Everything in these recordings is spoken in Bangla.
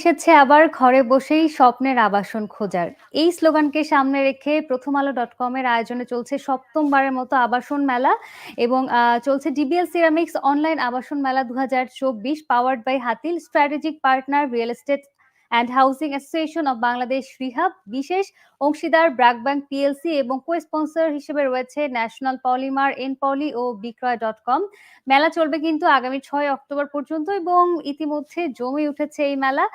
এসেছে আবার ঘরে বসেই স্বপ্নের আবাসন খোঁজার। এই স্লোগানকে সামনে রেখে প্রথম আলো .com এর আয়োজনে চলছে ৭ম বারের মতো আবাসন মেলা এবং চলছে ডিবিএল সিরামিক্স অনলাইন আবাসন মেলা ২০২৪ powered by Hatil strategic partner real estate and housing association of Bangladesh REHAB বিশেষ অংশীদার ব্র্যাক ব্যাংক পিএলসি এবং কো স্পন্সর হিসেবে রয়েছে ন্যাশনাল পলিমার এনপলি ও বিক্রয়.com। মেলা চলবে কিন্তু আগামী ৬ অক্টোবর পর্যন্ত এবং ইতিমধ্যে জমে উঠেছে এই মেলা।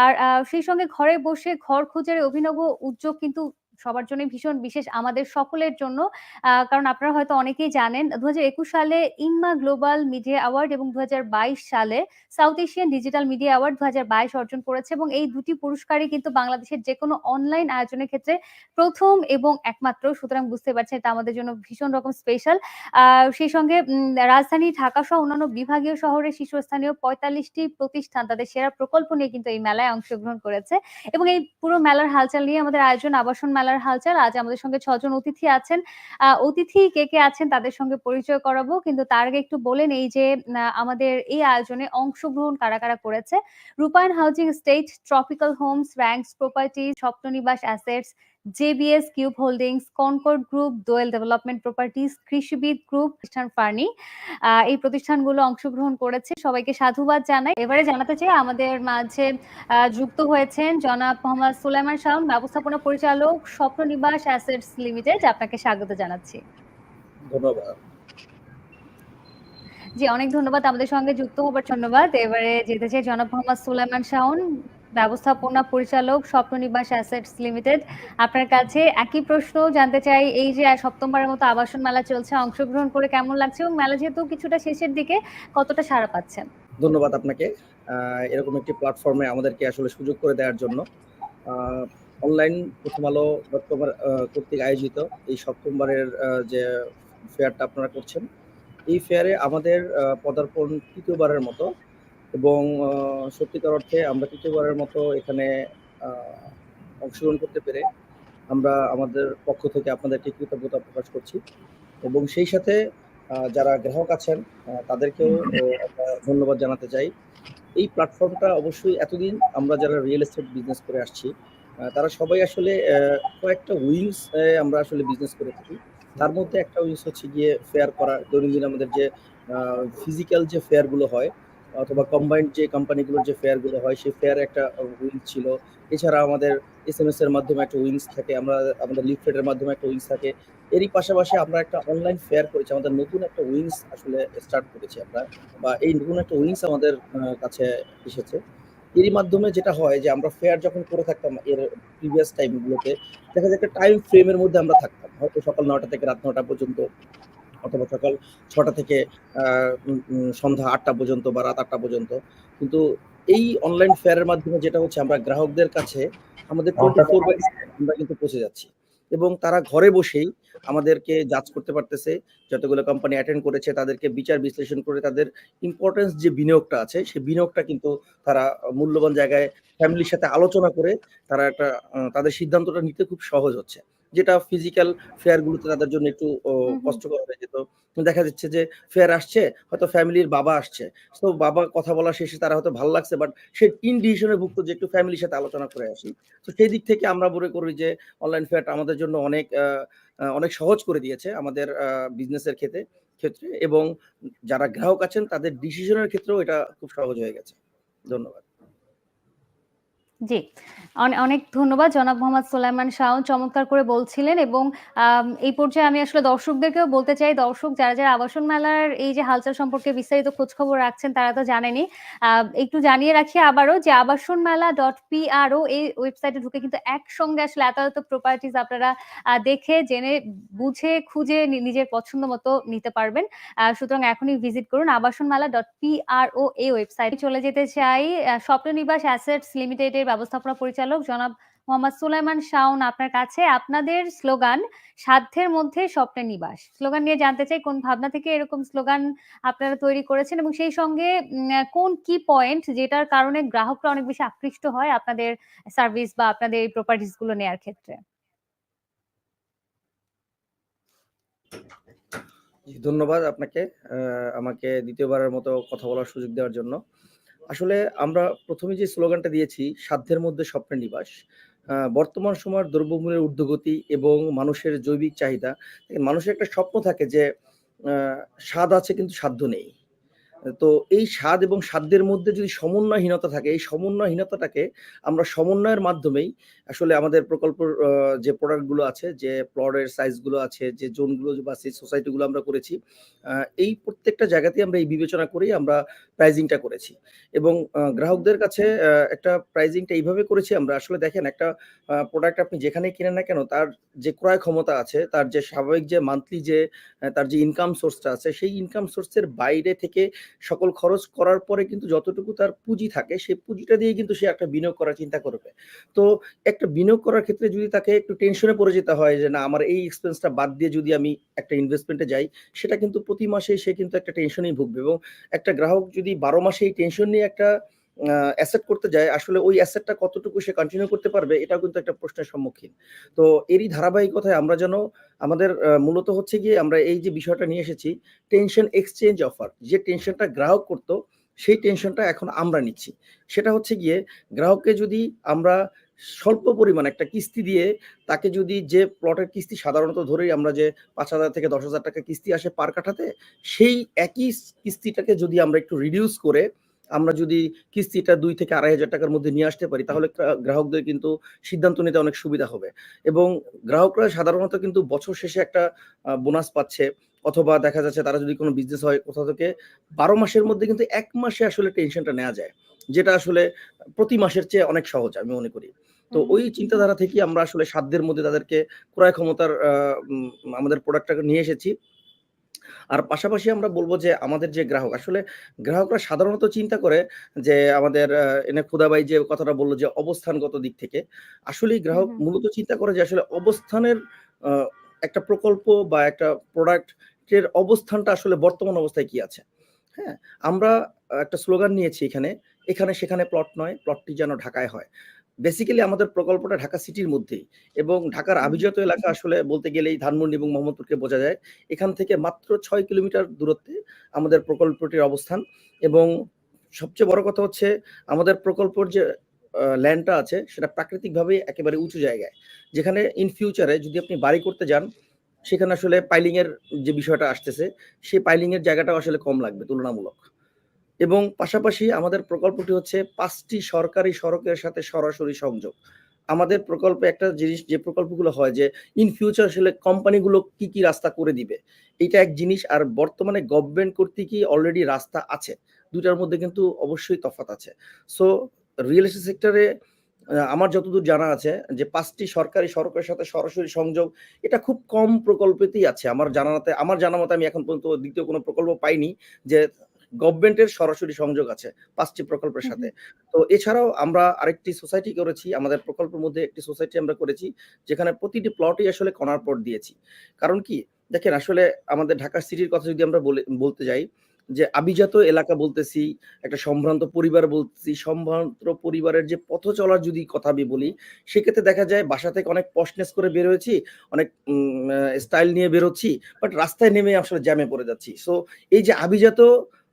আর সেই সঙ্গে ঘরে বসে ঘর খোঁজার অভিনব উদ্যোগ কিন্তু সবার জন্যই ভীষণ বিশেষ, আমাদের সকলের জন্য। কারণ আপনারা হয়তো অনেকেই জানেন ২০২১ সালে ইনমা গ্লোবাল মিডিয়া অ্যাওয়ার্ড এবং ২০২২ সালে south Asian digital media award ২০২২ অর্জন করেছে এবং এই দুটি পুরস্কারই কিন্তু বাংলাদেশের যেকোনো অনলাইন আয়োজনের ক্ষেত্রে প্রথম এবং একমাত্র। সুতরাং বুঝতে পারছেন এটা আমাদের জন্য ভীষণ রকম স্পেশাল। সেই সঙ্গে রাজধানী ঢাকা সহ অন্যান্য বিভাগীয় শহরের শীর্ষস্থানীয় ৪৫টি প্রতিষ্ঠান তাদের সেরা প্রকল্প নিয়ে কিন্তু এই মেলায় অংশগ্রহণ করেছে এবং এই পুরো মেলার হালচাল নিয়ে আমাদের আয়োজন আবাসন মেলার হালচাল। আজ আমাদের সঙ্গে ৬ জন অতিথি আছেন। অতিথি কে আছেন তাদের সঙ্গে পরিচয় করাবো। কিন্তু তার আগে একটু বলেন এই যে আমাদের এই আয়োজনে অংশগ্রহণ কারা করেছে। Rupayan housing estate, tropical homes, Ranks property, Swapnanibas assets, JBS cube holdings, Concord group, Doel development properties, Krishibid group, প্রতিষ্ঠান ফার্নি। এই প্রতিষ্ঠানগুলো অংশগ্রহণ করেছে। সবাইকে সাধুবাদ জানাই। এবারে জানাতে চাই আমাদের মাঝে যুক্ত হয়েছেন জনাব মোহাম্মদ সুলাইমান শাওন, ব্যবস্থাপনা পরিচালক, স্বপ্ননিবাস অ্যাসেটস লিমিটেড। আপনাকে স্বাগত জানাচ্ছি। ধন্যবাদ। জি, অনেক ধন্যবাদ আমাদের সঙ্গে যুক্ত হবার ধন্যবাদ। এবারে যেতে চাই জনাব মোহাম্মদ সুলাইমান শাওন, ব্যবস্থাপনা পরিচালক, স্বপ্ননিবাস অ্যাসেটস লিমিটেড। আপনার কাছে একই প্রশ্ন জানতে চাই, এই যে ৭ম বারের মতো আবাসন মেলা চলছে, অংশগ্রহণ করে কেমন লাগছে এবং মেলা যেহেতু কিছুটা শেষের দিকে কতটা সাড়া পাচ্ছেন? ধন্যবাদ আপনাকে এরকম একটি প্ল্যাটফর্মে আমাদেরকে আসলে সুযোগ করে দেওয়ার জন্য। অনলাইন প্রথম আলো .com কর্তৃক আয়োজিত এই ৭ম বারের যে ফেয়ারটা আপনারা করছেন, এই ফেয়ারে আমাদের পদার্পণ ৩য় বারের মতো এবং সত্যিকার অর্থে আমরা ৩য় বারের মতো এখানে অংশগ্রহণ করতে পেরে আমরা আমাদের পক্ষ থেকে আপনাদেরকে কৃতজ্ঞতা প্রকাশ করছি এবং সেই সাথে যারা গ্রাহক আছেন তাদেরকেও আমরা ধন্যবাদ জানাতে চাই। এই প্ল্যাটফর্মটা অবশ্যই এতদিন আমরা যারা রিয়েল এস্টেট বিজনেস করে আসছি তারা সবাই আসলে কয়েকটা উইংস আমরা আসলে বিজনেস করে থাকি। তার মধ্যে একটা উইংস হচ্ছে গিয়ে ফেয়ার করা। দৈনন্দিন আমাদের যে ফিজিক্যাল যে ফেয়ারগুলো হয় অথবা কম্বাইন্ড যে কোম্পানিগুলোর যে ফেয়ারগুলো হয় সেই ফেয়ারে একটা উইংস ছিল। এছাড়া আমাদের এসএমএস এর মাধ্যমে একটা উইংস থাকে, আমাদের লিফলেটের মাধ্যমে একটা উইংস থাকে। এরই পাশাপাশি আমরা একটা অনলাইন ফেয়ার করেছি। আমাদের নতুন একটা উইংস আসলে স্টার্ট করেছি আমরা, বা এই নতুন একটা উইংস আমাদের কাছে এসেছে। এরই মাধ্যমে যেটা হয় যে আমরা ফেয়ার যখন করে থাকতাম এর প্রিভিয়াস টাইমগুলোতে, দেখা যায় একটা টাইম ফ্রেমের মধ্যে আমরা থাকতাম। হয়তো সকাল ৯টা থেকে রাত ৯টা পর্যন্ত অথবা সকাল ৬টা থেকে সন্ধ্যা ৮টা পর্যন্ত বা রাত ৮টা পর্যন্ত। কিন্তু এই অনলাইন ফেয়ারের মাধ্যমে যেটা হচ্ছে আমরা গ্রাহকদের কাছে আমাদের 24/7 আমরা কিন্তু পৌঁছে যাচ্ছি এবং তারা ঘরে বসেই আমাদেরকে জাজ করতে পারতেছে। যতগুলো কোম্পানি অ্যাটেন্ড করেছে তাদেরকে বিচার বিশ্লেষণ করে তাদের ইম্পর্টেন্স যে বিনিয়োগটা আছে সেই বিনিয়োগটা কিন্তু তারা মূল্যবান জায়গায় ফ্যামিলির সাথে আলোচনা করে তারা একটা তাদের সিদ্ধান্তটা নিতে খুব সহজ হচ্ছে। যেটা ফিজিক্যাল ফেয়ারগুলোতে তাদের জন্য একটু কষ্টকর হয়ে যেত। দেখা যাচ্ছে যে ফেয়ার আসছে, হয়তো ফ্যামিলির বাবা আসছে। তো বাবা কথা বলা শেষে তারা হয়তো ভালো লাগছে, বাট সে ডিসিশনে ভুক্ত যে একটু ফ্যামিলির সাথে আলোচনা করে আসি। তো সেই দিক থেকে আমরা মনে করি যে অনলাইন ফেয়ারটা আমাদের জন্য অনেক সহজ করে দিয়েছে আমাদের বিজনেসের ক্ষেত্রে এবং যারা গ্রাহক আছেন তাদের ডিসিশনের ক্ষেত্রেও এটা খুব সহজ হয়ে গেছে। ধন্যবাদ। জি, অনেক ধন্যবাদ জনাব মোহাম্মদ সুলাইমান শাওন, চমৎকার করে বলছিলেন এবং এই পর্যায়ে আমি আসলে দর্শকদেরকেও বলতে চাই, দর্শক যারা আবাসন মেলার এই যে হালচাল সম্পর্কে বিস্তারিত খোঁজখবর রাখছেন তারা তো জানেনই। একটু জানিয়ে রাখি আবারও যে আবাসনমেলা.pro এই ওয়েবসাইটে ঢুকে কিন্তু একসঙ্গে আসলে এত প্রপার্টিজ আপনারা দেখে জেনে বুঝে খুঁজে নিজের পছন্দ মতো নিতে পারবেন। সুতরাং এখনই ভিজিট করুন আবাসনমেলা.pro এই ওয়েবসাইটে। চলে যেতে চাই স্বপ্ননিবাস অ্যাসেটস লিমিটেডের ব্যবস্থাপনা পরিচালক জনাব মোহাম্মদ সুলাইমান শাওন আপনার কাছে। আপনাদের স্লোগান সাধ্যের মধ্যে স্বপ্নের নিবাস, স্লোগান নিয়ে জানতে চাই কোন ভাবনা থেকে এরকম স্লোগান আপনারা তৈরি করেছেন এবং সেই সঙ্গে কোন কি পয়েন্ট যেটার কারণে গ্রাহকরা অনেক বেশি আকৃষ্ট হয় আপনাদের সার্ভিস বা আপনাদের এই প্রপার্টিজ গুলো নেয়ার ক্ষেত্রে? ধন্যবাদ আপনাকে আমাকে দ্বিতীয়বারের মতো কথা বলার সুযোগ দেওয়ার জন্য। আসলে আমরা ১ম এ যে স্লোগানটা দিয়েছি, "সাধ্যের মধ্যে স্বপ্নের নিবাস।" বর্তমান সময়ের দ্রব্যমূল্যের ঊর্ধ্বগতি এবং মানুষের জৈবিক চাহিদা, মানুষের একটা স্বপ্ন থাকে যে আ স্বাদ আছে কিন্তু সাধ্য নেই। তো এই স্বাদ এবং সাধ্যের মধ্যে যদি সমন্বয়হীনতা থাকে, এই সমন্বয়হীনতাটাকে আমরা সমন্বয়ের মাধ্যমেই আসলে আমাদের প্রকল্পর যে প্রোডাক্ট গুলো আছে, যে প্লটের সাইজ গুলো আছে, যে জোন গুলো বা সেই সোসাইটি গুলো আমরা করেছি, আ এই প্রত্যেকটা জায়গাতেই আমরা এই বিবেচনা করেই আমরা প্রাইজিং টা করেছি। এবং গ্রাহকদের কাছে একটা প্রাইজিং টা এইভাবে করেছি আমরা, আসলে দেখেন একটা প্রোডাক্ট আপনি যেখানেই কিনেন না কেন, তার যে ক্রয় ক্ষমতা আছে, তার যে স্বাভাবিক যে মান্থলি যে তার যে ইনকাম সোর্স টা আছে, সেই ইনকাম সোর্স এর বাইরে থেকে সকল খরচ করার পরে কিন্তু যতটুকু তার পুঁজি থাকে, সেই পুঁজিটা দিয়ে কিন্তু সে একটা বিনিয়োগ করার চিন্তা করবে। তো একটা বিনিয়োগ করার ক্ষেত্রে যদি তাকে একটু টেনশনে পড়ে যেতে হয় যে, না আমার এই এক্সপেন্সটা বাদ দিয়ে যদি আমি একটা ইনভেস্টমেন্টে যাই, সেটা কিন্তু প্রতি মাসেই সে কিন্তু একটা টেনশনেই ভুগবে। এবং একটা গ্রাহক যদি ১২ মাসে এই টেনশন নিয়ে একটা অ্যাসেট করতে যায়, আসলে ওই অ্যাসেটটা কতটুকু সে কন্টিনিউ করতে পারবে, এটাও কিন্তু একটা প্রশ্নের সম্মুখীন। তো এরই ধারাবাহিকতায় আমরা যেন আমাদের মূলত হচ্ছে গিয়ে আমরা এই যে বিষয়টা নিয়ে এসেছি, টেনশন এক্সচেঞ্জ অফার। যে টেনশনটা গ্রাহক করত, সেই টেনশনটা এখন আমরা নিচ্ছি। সেটা হচ্ছে গিয়ে গ্রাহককে যদি আমরা স্বল্প পরিমাণে একটা কিস্তি দিয়ে তাকে যদি, যে প্লটের কিস্তি সাধারণত ধরেই আমরা যে ৳৫,০০০ থেকে ৳১০,০০০ কিস্তি আসে পার কাঠাতে, সেই একই কিস্তিটাকে যদি আমরা একটু রিডিউস করে আমরা যদি কিস্তিটা ৳২,০০০ থেকে ৳২,৫০০ র মধ্যে নিয়ে আসতে পারি, তাহলে গ্রাহকদের কিন্তু সিদ্ধান্ত নিতে অনেক সুবিধা হবে। এবং গ্রাহকরা সাধারণত কিন্তু বছর শেষে একটা বোনাস পাচ্ছে, অথবা দেখা যাচ্ছে তারা যদি কোনো বিজনেস হয় কোথাও থেকে, ১২ মাসের মধ্যে কিন্তু ১ মাসে আসলে টেনশনটা নেয়া যায়। যেটা আসলে প্রতি মাসের চেয়ে অনেক সহজ আমি মনে করি। তো হুম, হুম। ওই চিন্তাধারা থেকেই আমরা আসলে সাধ্যের মধ্যে তাদেরকে ক্রয় ক্ষমতার আমাদের প্রোডাক্টটাকে নিয়ে এসেছি। আর পাশাপাশি আমরা বলব যে আমাদের যে গ্রাহক, আসলে গ্রাহকরা সাধারণত চিন্তা করে যে আমাদের এনে খুদাবাই যে কথাটা বলল যে অবস্থানগত দিক থেকে। আসলেই হুম, গ্রাহক হুম। মূলত চিন্তা করে যে আসলে অবস্থানের আ একটা প্রকল্প বা একটা প্রোডাক্ট এর অবস্থানটা আসলে বর্তমান অবস্থায় কি আছে? হ্যাঁ? আমরা একটা স্লোগান নিয়েছি এখানে, "এখানে সেখানে প্লট নয়, প্লটটি যেন ঢাকায় হয়।" বেসিক্যালি আমাদের প্রকল্পটা ঢাকা সিটির মধ্যেই, এবং ঢাকার হুম, হুম। আভিজাত এলাকা আসলে বলতে গেলেই ধানমন্ডি এবং মোহাম্মদপুরকে বোঝা যায়। এখান থেকে মাত্র ৬ কিলোমিটার দূরত্বে আমাদের প্রকল্পটির অবস্থান। এবং সবচেয়ে বড় কথা হচ্ছে, আমাদের প্রকল্পর যে ল্যান্ডটা আছে সেটা প্রাকৃতিকভাবেই একেবারে উঁচু জায়গায়। যেখানে ইন ফিউচারে যদি আপনি বাড়ি করতে যান, সেখানে আসলে পাইলিং এর যে বিষয়টা আসতেছে, সেই পাইলিং এর জায়গাটাও আসলে কম লাগবে তুলনামূলক। এবং পাশাপাশি আমাদের প্রকল্পটি হচ্ছে ৫ টি সরকারি সড়কের সাথে সরাসরি সংযোগ। আমাদের প্রকল্পে একটা জিনিস, যে প্রকল্পগুলো হয় যে ইন ফিউচার আসলে কোম্পানিগুলো কি, কি রাস্তা করে দিবে, এইটা এক জিনিস। আর বর্তমানে গভর্নমেন্ট কর্তৃকই অলরেডি রাস্তা আছে। ২ টার মধ্যে কিন্তু অবশ্যই তফাৎ আছে। সো রিয়েল এস্টেট সেক্টরে আমার যতদূর জানা আছে যে ৫ টি সরকারি সড়কের সাথে সরাসরি সংযোগ, এটা খুব কম প্রকল্পেতেই আছে। আমার জানা মতে আমি এখন পর্যন্ত ২য় কোনো প্রকল্প পাইনি যে গভর্নমেন্টের সরাসরি সংযোগ আছে ৫ টি প্রকল্পের হুম, সাথে। হুম। তো এছাড়াও আমরা আরেকটি সোসাইটি করেছি। আমাদের প্রকল্পের মধ্যে একটি সোসাইটি আমরা করেছি, যেখানে প্রতিটি প্লটেই আসলে কর্নার প্লট দিয়েছি। কারণ কি? দেখেন আসলে আমাদের ঢাকা সিটির কথা যদি আমরা বলতে যাই, যে আভিজাত এলাকা বলতেছি, একটা সম্ভ্রান্ত পরিবার বলতেছি, সম্ভ্রান্ত পরিবারের যে পথ চলার যদি কথা আমি বলি, সেক্ষেত্রে দেখা যায় বাসা থেকে অনেক পশনেস করে বের হয়েছি, অনেক স্টাইল নিয়ে বেরোচ্ছি, বাট রাস্তায় নেমে আসলে জ্যামে পড়ে যাচ্ছি। সো এই যে আভিজাত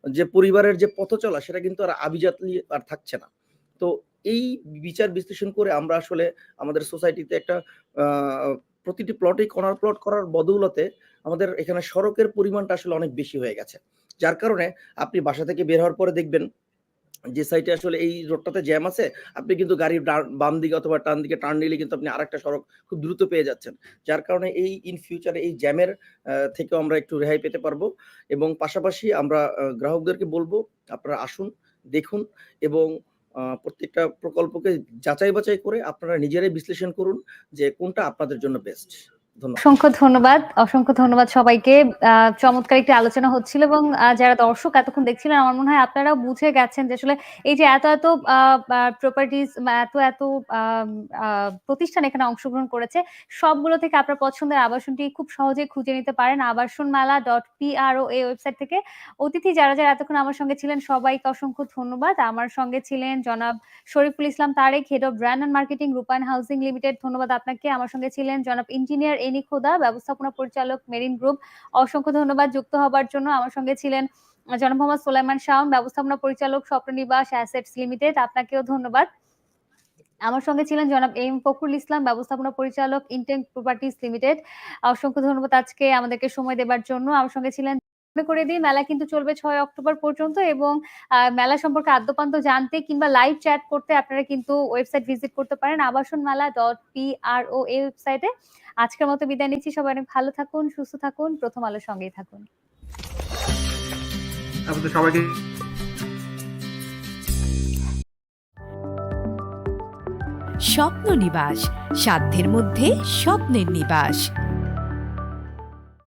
যে পরিবারের যে পথ চলা, সেটা কিন্তু আর আভিজাতলি আর থাকছে না। তো এই বিচার বিশ্লেষণ করে আমরা আসলে আমাদের সোসাইটিতে একটা আ প্রতিটি প্লটেই কর্নার প্লট করার বদৌলতে আমাদের এখানে সড়কের পরিমাণটা আসলে অনেক বেশি হয়ে গেছে। যার কারণে আপনি বাসা থেকে বের হওয়ার পরে দেখবেন যে সাইডে আসলে এই রোডটাতে জ্যাম আছে, আপনি কিন্তু গাড়ির বাম দিকে অথবা ডান দিকে টার্ন নিলে কিন্তু আপনি আরেকটা সড়ক খুব দ্রুত পেয়ে যাচ্ছেন। যার কারণে এই ইন ফিউচার এই জ্যামের থেকেও আমরা একটু রেহাই পেতে পারবো। এবং পাশাপাশি আমরা গ্রাহকদেরকে বলব, আপনারা আসুন, দেখুন, এবং প্রত্যেকটা প্রকল্পকে যাচাই বাছাই করে আপনারা নিজেরাই বিশ্লেষণ করুন যে কোনটা আপনাদের জন্য বেস্ট। ধন্যবাদ। অসংখ্য ধন্যবাদ সবাইকে। চমৎকার একটি আলোচনা হচ্ছিল এবং যারা দর্শক এতক্ষণ দেখছিলেন আমার মনে হয় আপনারাও বুঝে গেছেন যে আসলে এই যে এত আ আ প্রপার্টিজ বা এত আম আ প্রতিষ্ঠান এখানে অংশগ্রহণ করেছে, সবগুলো থেকে আপনার পছন্দের আবাসনটি খুব সহজেই খুঁজে নিতে পারেন আবাসনমেলা.pro এই ওয়েবসাইট থেকে। অতিথি যারা এতক্ষণ আমার সঙ্গে ছিলেন সবাইকে অসংখ্য ধন্যবাদ। আমার সঙ্গে ছিলেন জনাব Shariful Islam Tarek, head of brand and marketing Rupayan housing limited. ধন্যবাদ আপনাকে। আমার সঙ্গে ছিলেন জনাব ইঞ্জিনিয়ার এনি খোদা, ব্যবস্থাপনা পরিচালক মেরিন গ্রুপ। অসংখ্য ধন্যবাদ যুক্ত হবার জন্য। আমার সঙ্গে ছিলেন জনাব মোহাম্মদ সোলাইমান শাওন, ব্যবস্থাপনা পরিচালক, স্বপ্ননিবাস অ্যাসেটস লিমিটেড, আপনাকেও ধন্যবাদ। আমার সঙ্গে ছিলেন জনাব এম ফখরুল ইসলাম, ব্যবস্থাপনা পরিচালক, ইনটেক প্রপার্টিজ লিমিটেড। অসংখ্য ধন্যবাদ আজকে আমাদেরকে সময় দেবার জন্য। আমার সঙ্গে ছিলেন, মনে করে দিই মেলা কিন্তু চলবে ৬ অক্টোবর পর্যন্ত এবং মেলা সম্পর্কে আদ্যোপান্ত জানতে কিংবা লাইভ চ্যাট করতে আপনারা কিন্তু ওয়েবসাইট ভিজিট করতে পারেন আবাসনমেলা.pro এই ওয়েবসাইটে। আজকের মতো বিদায় নিচ্ছি। সবাই অনেক ভালো থাকুন, সুস্থ থাকুন, প্রথম আলোর সঙ্গেই থাকুন। আপনাদের সবাইকে স্বপ্ননিবাস, সাধ্যের মধ্যে স্বপ্নের নিবাস।